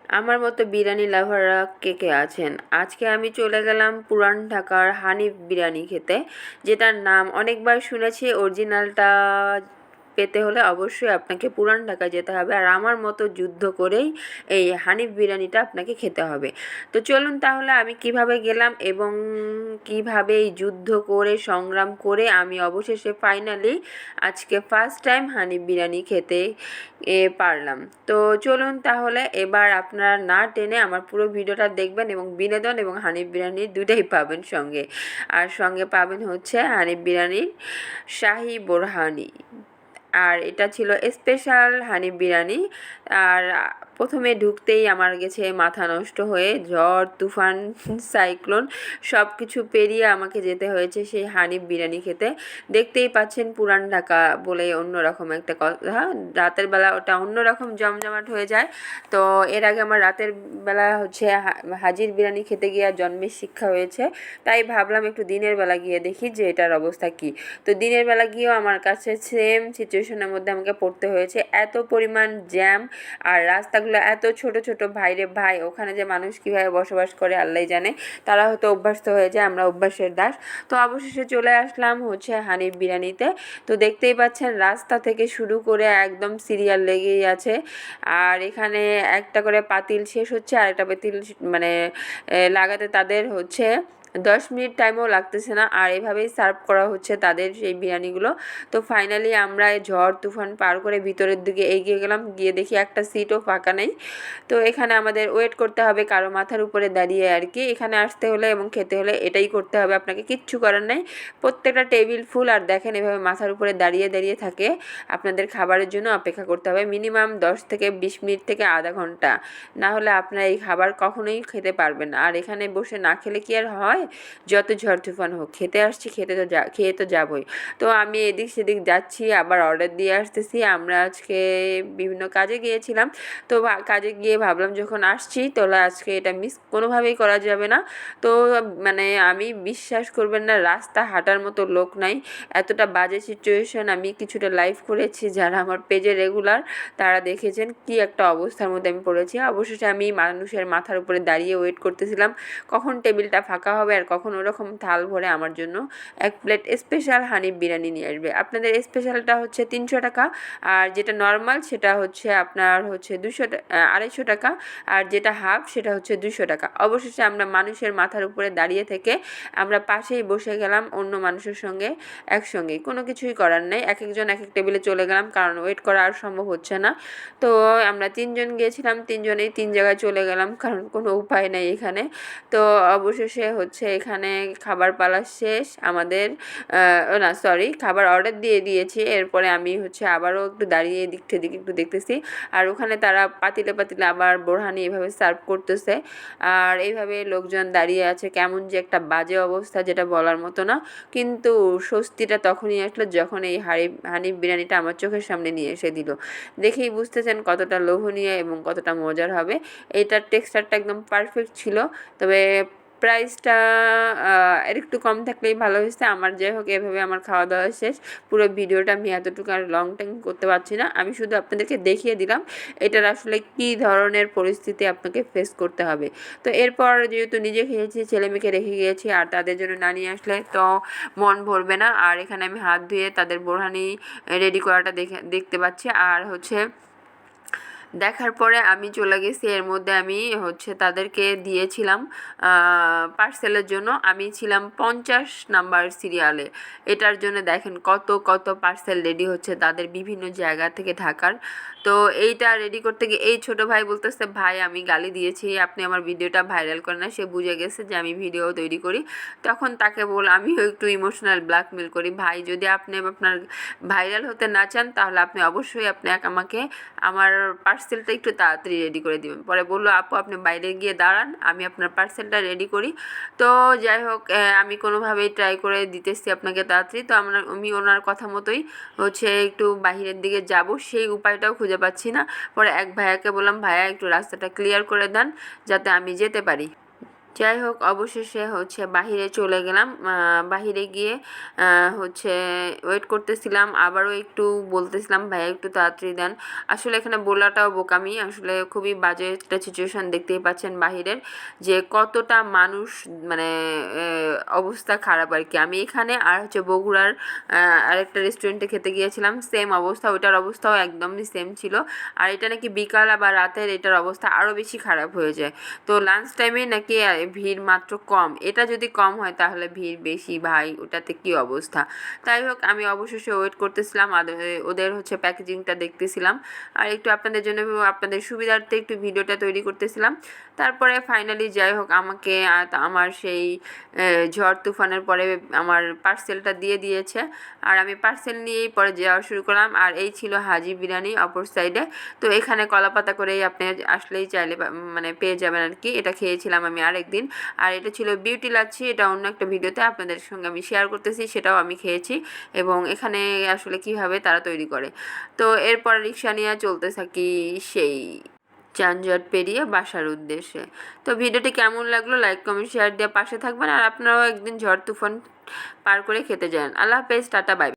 আমার মতো বিরিয়ানি লাভাররা কে কে আছেন? আজকে আমি চলে গেলাম পুরান ঢাকার হানিফ বিরিয়ানি খেতে, যেটার নাম অনেকবার শুনেছি। অরিজিনালটা পেতে হলে অবশ্যই আপনাকে পুরান ঢাকায় যেতে হবে, আর আমার মতো যুদ্ধ করেই এই হানিফ বিরিয়ানিটা আপনাকে খেতে হবে। তো চলুন তাহলে আমি কিভাবে গেলাম এবং কিভাবে এই যুদ্ধ করে সংগ্রাম করে আমি অবশেষে ফাইনালি আজকে ফার্স্ট টাইম হানিফ বিরিয়ানি খেতে পারলাম। তো চলুন তাহলে এবার আপনারা না টেনে আমার পুরো ভিডিওটা দেখবেন এবং বিনোদন এবং হানিফ বিরিয়ানি দুটাই পাবেন সঙ্গে। আর সঙ্গে পাবেন হচ্ছে হানিফ বিরিয়ানির শাহি বোরহানি, আর এটা ছিল স্পেশাল হানিফ বিরিয়ানি। আর প্রথমে ঢুকতেই আমার গেছে মাথা নষ্ট হয়ে, ঝড় তুফান সাইক্লোন সব কিছু পেরিয়ে আমাকে যেতে হয়েছে সেই হানিফ বিরিয়ানি খেতে। দেখতেই পাচ্ছেন পুরান ঢাকা বলে অন্যরকম একটা কথা, রাতের বেলা ওটা অন্যরকম জমজমাট হয়ে যায়। তো এর আগে আমার রাতের বেলা হচ্ছে হাজির বিরিয়ানি খেতে গিয়ে জন্মের শিক্ষা হয়েছে, তাই ভাবলাম একটু দিনের বেলা গিয়ে দেখি যে এটার অবস্থা কী। তো দিনের বেলা গিয়েও আমার কাছে সেম সিচুয়েশনের মধ্যে আমাকে পড়তে হয়েছে, এত পরিমাণ জ্যাম আর রাস্তাগুলো এত ছোট ছোট। ভাইরে ভাই, ওখানে যে মানুষ কীভাবে বসবাস করে আল্লাহ জানে, তারা হয়তো অভ্যস্ত হয়ে যায়, আমরা অভ্যাসের দাস। তো অবশেষে চলে আসলাম হচ্ছে হানিফ বিরিয়ানিতে। তো দেখতেই পাচ্ছেন রাস্তা থেকে শুরু করে একদম সিরিয়াল লেগেই আছে, আর এখানে একটা করে পাতিল শেষ হচ্ছে আর একটা পাতিল মানে লাগাতে তাদের হচ্ছে 10 মিনিট টাইমও লাগতেছে না, আর এভাবেই সার্ভ করা হচ্ছে তাদের সেই বিরিয়ানিগুলো। তো ফাইনালি আমরা এই ঝড় তুফান পার করে ভিতরের দিকে এগিয়ে গেলাম, গিয়ে দেখি একটা সিটও ফাঁকা নেই। তো এখানে আমাদের ওয়েট করতে হবে কারো মাথার উপরে দাঁড়িয়ে আর কি। এখানে আসতে হলে এবং খেতে হলে এটাই করতে হবে আপনাকে, কিচ্ছু করার নেই। প্রত্যেকটা টেবিল ফুল, আর দেখেন এভাবে মাথার উপরে দাঁড়িয়ে দাঁড়িয়ে থাকে আপনাদের খাবারের জন্য অপেক্ষা করতে হবে মিনিমাম 10 থেকে 20 মিনিট থেকে আধা ঘন্টা, না হলে আপনারা এই খাবার কখনোই খেতে পারবেন না। আর এখানে বসে না খেলে কি আর হয়? যত ঝড় তুফান হোক, খেতে আসছি, খেয়ে তো যাবই। তো আমি এদিক সেদিক যাচ্ছি, আবার অর্ডার দিয়ে আসতেছি। আমরা আজকে বিভিন্ন কাজে গিয়েছিলাম, তো কাজে গিয়ে ভাবলাম যখন আসছি তাহলে আজকে এটা মিস কোনোভাবেই করা যাবে না। তো মানে আমি বিশ্বাস করবেন না, রাস্তা হাঁটার মতো লোক নাই, এতটা বাজে সিচুয়েশন। আমি কিছুটা লাইভ করেছি, যারা আমার পেজে রেগুলার তারা দেখেছেন কি একটা অবস্থার মধ্যে আমি পড়েছি। অবশেষে আমি মানুষের মাথার উপরে দাঁড়িয়ে ওয়েট করতেছিলাম কখন টেবিলটা ফাঁকা হবে আর কখন ওরকম থাল ভরে আমার জন্য এক প্লেট স্পেশাল হানিফ বিরিয়ানি নিয়ে আসবে। আপনাদের স্পেশালটা হচ্ছে 300 টাকা, আর যেটা নর্মাল সেটা হচ্ছে আপনার হচ্ছে 250 টাকা, আর যেটা হাফ সেটা হচ্ছে 200 টাকা। অবশেষে আমরা মানুষের মাথার উপরে দাঁড়িয়ে থেকে আমরা পাশেই বসে গেলাম অন্য মানুষের সঙ্গে একসঙ্গেই। কোনো কিছুই করার নেই, এক একজন এক এক টেবিলে চলে গেলাম, কারণ ওয়েট করা আর সম্ভব হচ্ছে না। তো আমরা 3জন গিয়েছিলাম, 3জনেই 3 জায়গায় চলে গেলাম, কারণ কোনো উপায় নেই এখানে। তো অবশেষে হচ্ছে এখানে খাবার পালা শেষ আমাদের। না সরি, খাবার অর্ডার দিয়ে দিয়েছি। এরপরে আমি হচ্ছে আবারও একটু দাঁড়িয়ে এদিক সেদিক একটু দেখতেছি, আর ওখানে তারা পাতিলে পাতিলে আবার বোরহানি এভাবে সার্ভ করতেছে, আর এইভাবে লোকজন দাঁড়িয়ে আছে। কেমন যে একটা বাজে অবস্থা যেটা বলার মতো না। কিন্তু স্বস্তিটা তখনই আসলো যখন এই হানিফ বিরিয়ানিটা আমার চোখের সামনে নিয়ে এসে দিল। দেখেই বুঝতেছেন কতটা লোভনীয় এবং কতটা মজার হবে। এইটার টেক্সচারটা একদম পারফেক্ট ছিল, তবে প্রাইসটা আর একটু কম থাকলেই ভালো হয়েছে। আমার যাই হোক, এভাবে আমার খাওয়া দাওয়া শেষ। পুরো ভিডিওটা আমি এতটুকু আর লং টাইম করতে পারছি না, আমি শুধু আপনাদেরকে দেখিয়ে দিলাম এটার আসলে কী ধরনের পরিস্থিতি আপনাকে ফেস করতে হবে। তো এরপর যেহেতু নিজে খেয়েছি, ছেলে মেয়েকে রেখে গিয়েছি, আর তাদের জন্য না নিয়ে আসলে তো মন ভরবে না। আর এখানে আমি হাত ধুয়ে তাদের বোরহানি রেডি করাটা দেখতে পাচ্ছি, আর হচ্ছে দেখার পরে আমি চলে গেছি। এর মধ্যে আমি হচ্ছে তাদেরকে দিয়েছিলাম পার্সেলের জন্য, আমি ছিলাম 50 নাম্বার সিরিয়ালে। এটার জন্য দেখেন কত কত পার্সেল রেডি হচ্ছে তাদের বিভিন্ন জায়গা থেকে, ঢাকার। তো এইটা রেডি করতে গিয়ে এই ছোটো ভাই বলতেছে, ভাই আমি গালি দিয়েছি, আপনি আমার ভিডিওটা ভাইরাল করেন না। সে বুঝে গেছে যে আমি ভিডিও তৈরি করি। তখন তাকে আমিও একটু ইমোশনাল ব্ল্যাকমেল করি, ভাই যদি আপনি আপনার ভাইরাল হতে না চান তাহলে আপনি অবশ্যই আমাকে আমার পার্সেলটা একটু তাড়াতাড়ি রেডি করে দিবেন। পরে বললো, আপু আপনি বাইরে গিয়ে দাঁড়ান, আমি আপনার পার্সেলটা রেডি করি। তো যাই হোক, আমি কোনোভাবেই ট্রাই করে দিতেছি আপনাকে তাড়াতাড়ি। তো আমি ওনার কথা মতোই হচ্ছে একটু বাহিরের দিকে যাব, সেই উপায়টাও খুঁজে পাচ্ছি না। পরে এক ভাইয়াকে বললাম, ভাইয়া একটু রাস্তাটা ক্লিয়ার করে দেন যাতে আমি যেতে পারি। যাই হোক, অবশেষে হচ্ছে বাহিরে চলে গেলাম। বাহিরে গিয়ে হচ্ছে ওয়েট করতেছিলাম, আবারও একটু বলতেছিলাম ভাইয়া একটু তাড়াতাড়ি দেন। আসলে এখানে বলাটাও বোকামি, আসলে খুবই বাজে একটা সিচুয়েশন দেখতেই পাচ্ছেন বাহিরের, যে কতটা মানুষ, মানে অবস্থা খারাপ আর কি। আমি এখানে আর হচ্ছে বগুড়ার আরেকটা রেস্টুরেন্টে খেতে গিয়েছিলাম, সেম অবস্থা, ওইটার অবস্থাও একদমই সেম ছিল। আর এটা নাকি বিকাল বা রাতের এটার অবস্থা আরও বেশি খারাপ হয়ে যায়। তো লাঞ্চ টাইমে নাকি ভিড় মাত্র কম, এটা যদি কম হয় তাহলে ভিড় বেশি ভাই, ওটাতে কি অবস্থা। তাই হোক, আমি অবশেষে ওয়েট করতেছিলাম, ওদের হচ্ছে প্যাকেজিংটা দেখতেছিলাম, আর একটু আপনাদের জন্য, আপনাদের সুবিধার্থে একটু ভিডিওটা তৈরি করতেছিলাম। তারপরে ফাইনালি যাই হোক, আমাকে আমার সেই ঝড় তুফানের পরে আমার পার্সেলটা দিয়ে দিয়েছে, আর আমি পার্সেল নিয়েই পরে যাওয়া শুরু করলাম। আর এই ছিল হাজি বিরিয়ানি অপর সাইডে। তো এখানে কলাপাতা করেই আপনি আসলেই চাইলে মানে পেয়ে যাবেন আর কি। এটা খেয়েছিলাম আমি আরেকদিন। আর এটা ছিল বিউটি লাচ্ছি, এটা অন্য একটা ভিডিওতে আপনাদের সঙ্গে আমি শেয়ার করতেছি, সেটাও আমি খেয়েছি এবং এখানে আসলে কিভাবে তারা তৈরি করে। তো এরপর রিক্সা নিয়ে চলতে থাকি সেই যানজট পেরিয়ে বাসার উদ্দেশ্যে। তো ভিডিওটি কেমন লাগলো, লাইক কমেন্ট শেয়ার দিয়ে পাশে থাকবেন, আর আপনারাও একদিন ঝড় তুফান পার করে খেতে যান। আল্লাহ হাফেজ, টাটা, বাই।